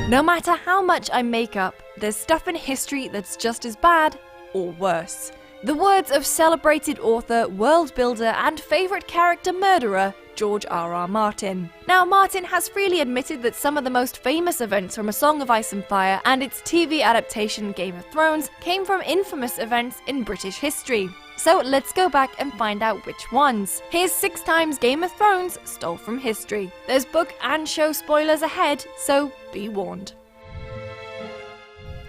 No matter how much I make up, there's stuff in history that's just as bad, or worse. The words of celebrated author, world builder, and favourite character murderer, George R.R. Martin. Now, Martin has freely admitted that some of the most famous events from A Song of Ice and Fire and its TV adaptation Game of Thrones came from infamous events in British history. So let's go back and find out which ones. Here's 6 times Game of Thrones stole from history. There's book and show spoilers ahead, so be warned.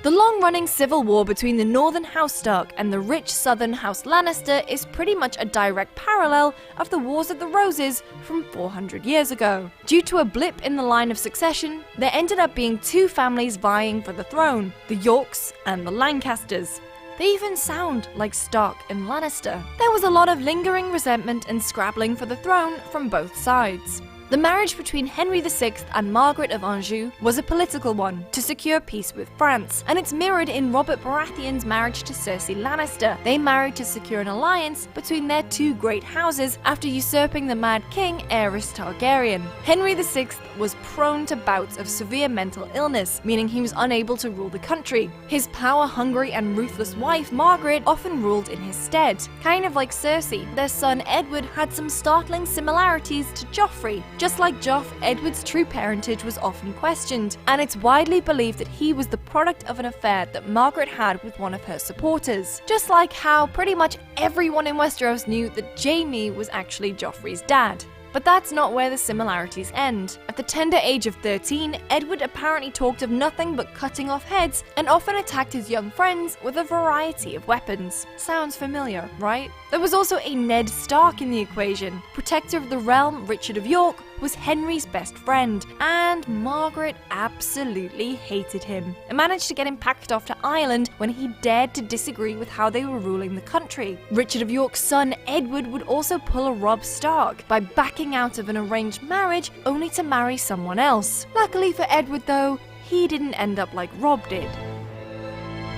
The long-running civil war between the Northern House Stark and the rich Southern House Lannister is pretty much a direct parallel of the Wars of the Roses from 400 years ago. Due to a blip in the line of succession, there ended up being 2 families vying for the throne, the Yorks and the Lancasters. They even sound like Stark and Lannister. There was a lot of lingering resentment and scrabbling for the throne from both sides. The marriage between Henry VI and Margaret of Anjou was a political one to secure peace with France, and it's mirrored in Robert Baratheon's marriage to Cersei Lannister. They married to secure an alliance between their 2 great houses after usurping the Mad King Aerys Targaryen. Henry VI was prone to bouts of severe mental illness, meaning he was unable to rule the country. His power-hungry and ruthless wife Margaret often ruled in his stead. Kind of like Cersei, their son Edward had some startling similarities to Joffrey. Just like Joff, Edward's true parentage was often questioned, and it's widely believed that he was the product of an affair that Margaret had with one of her supporters. Just like how pretty much everyone in Westeros knew that Jaime was actually Joffrey's dad. But that's not where the similarities end. At the tender age of 13, Edward apparently talked of nothing but cutting off heads and often attacked his young friends with a variety of weapons. Sounds familiar, right? There was also a Ned Stark in the equation. Protector of the realm, Richard of York was Henry's best friend, and Margaret absolutely hated him and managed to get him packed off to Ireland when he dared to disagree with how they were ruling the country. Richard of York's son Edward would also pull a Robb Stark by backing out of an arranged marriage only to marry someone else. Luckily for Edward though, he didn't end up like Robb did.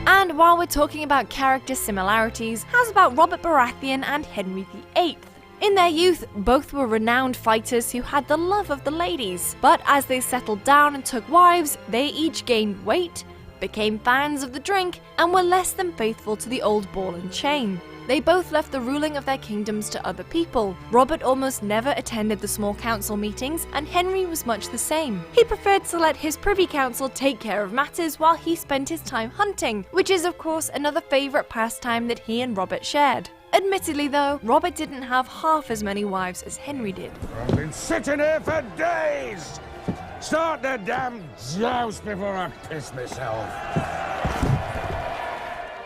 And while we're talking about character similarities, how's about Robert Baratheon and Henry VIII? In their youth, both were renowned fighters who had the love of the ladies, but as they settled down and took wives, they each gained weight, became fans of the drink, and were less than faithful to the old ball and chain. They both left the ruling of their kingdoms to other people. Robert almost never attended the small council meetings, and Henry was much the same. He preferred to let his privy council take care of matters while he spent his time hunting, which is of course another favourite pastime that he and Robert shared. Admittedly though, Robert didn't have half as many wives as Henry did. I've been sitting here for days! Start the damn joust before I piss myself.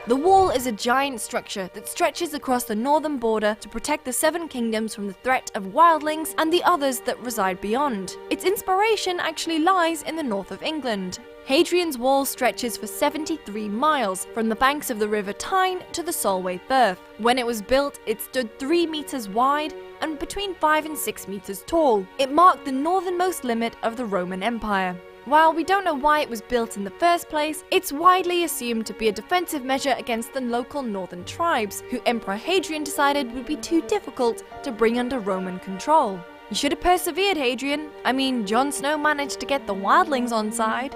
The Wall is a giant structure that stretches across the northern border to protect the 7 kingdoms from the threat of wildlings and the others that reside beyond. Its inspiration actually lies in the north of England. Hadrian's Wall stretches for 73 miles, from the banks of the River Tyne to the Solway Firth. When it was built, it stood 3 meters wide and between 5 and 6 meters tall. It marked the northernmost limit of the Roman Empire. While we don't know why it was built in the first place, it's widely assumed to be a defensive measure against the local northern tribes, who Emperor Hadrian decided would be too difficult to bring under Roman control. You should have persevered, Hadrian. I mean, Jon Snow managed to get the wildlings on side.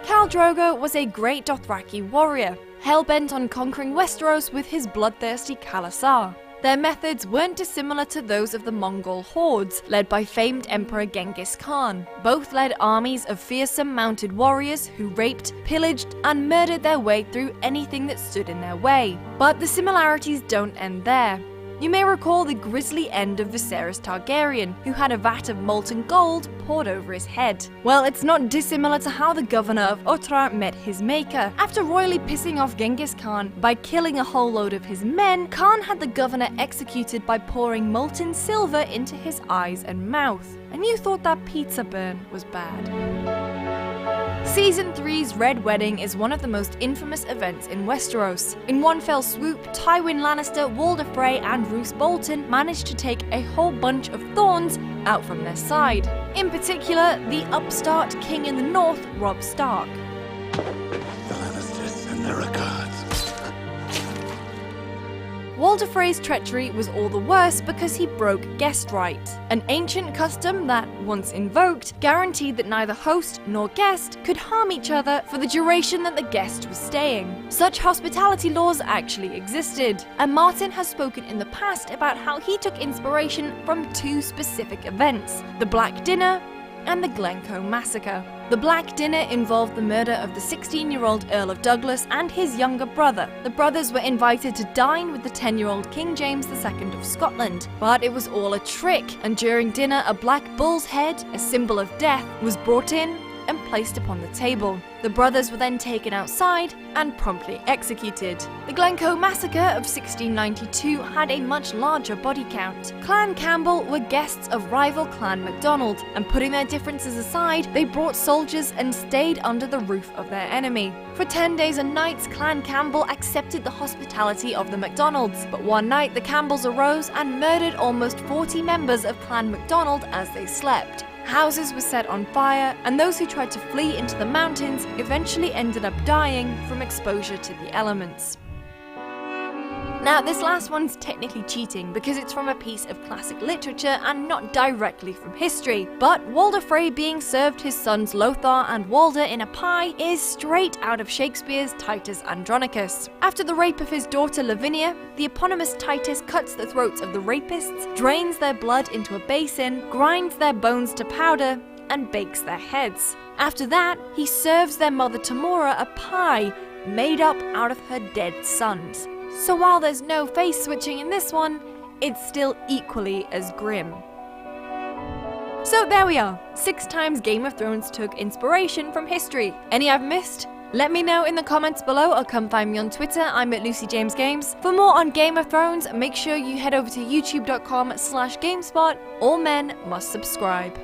Khal Drogo was a great Dothraki warrior, hell-bent on conquering Westeros with his bloodthirsty khalasar. Their methods weren't dissimilar to those of the Mongol hordes, led by famed Emperor Genghis Khan. Both led armies of fearsome mounted warriors who raped, pillaged, and murdered their way through anything that stood in their way. But the similarities don't end there. You may recall the grisly end of Viserys Targaryen, who had a vat of molten gold poured over his head. Well, it's not dissimilar to how the governor of Otrar met his maker. After royally pissing off Genghis Khan by killing a whole load of his men, Khan had the governor executed by pouring molten silver into his eyes and mouth. And you thought that pizza burn was bad. Season 3's Red Wedding is one of the most infamous events in Westeros. In one fell swoop, Tywin Lannister, Walder Frey, and Roose Bolton managed to take a whole bunch of thorns out from their side. In particular, the upstart king in the north, Robb Stark. The Lannisters and their regards. Walder Frey's treachery was all the worse because he broke guest right, an ancient custom that, once invoked, guaranteed that neither host nor guest could harm each other for the duration that the guest was staying. Such hospitality laws actually existed, and Martin has spoken in the past about how he took inspiration from two specific events: the Black Dinner and the Glencoe Massacre. The Black Dinner involved the murder of the 16-year-old Earl of Douglas and his younger brother. The brothers were invited to dine with the 10-year-old King James II of Scotland, but it was all a trick, and during dinner a black bull's head, a symbol of death, was brought in and placed upon the table. The brothers were then taken outside and promptly executed. The Glencoe Massacre of 1692 had a much larger body count. Clan Campbell were guests of rival Clan MacDonald, and putting their differences aside, they brought soldiers and stayed under the roof of their enemy. For 10 days and nights, Clan Campbell accepted the hospitality of the MacDonalds, but one night the Campbells arose and murdered almost 40 members of Clan MacDonald as they slept. Houses were set on fire, and those who tried to flee into the mountains eventually ended up dying from exposure to the elements. Now, this last one's technically cheating because it's from a piece of classic literature and not directly from history, but Walder Frey being served his sons Lothar and Walder in a pie is straight out of Shakespeare's Titus Andronicus. After the rape of his daughter Lavinia, the eponymous Titus cuts the throats of the rapists, drains their blood into a basin, grinds their bones to powder, and bakes their heads. After that, he serves their mother Tamora a pie made up out of her dead sons. So while there's no face switching in this one, it's still equally as grim. So there we are, 6 times Game of Thrones took inspiration from history. Any I've missed? Let me know in the comments below, or come find me on Twitter, I'm at LucyJamesGames. For more on Game of Thrones, make sure you head over to youtube.com/GameSpot. All men must subscribe.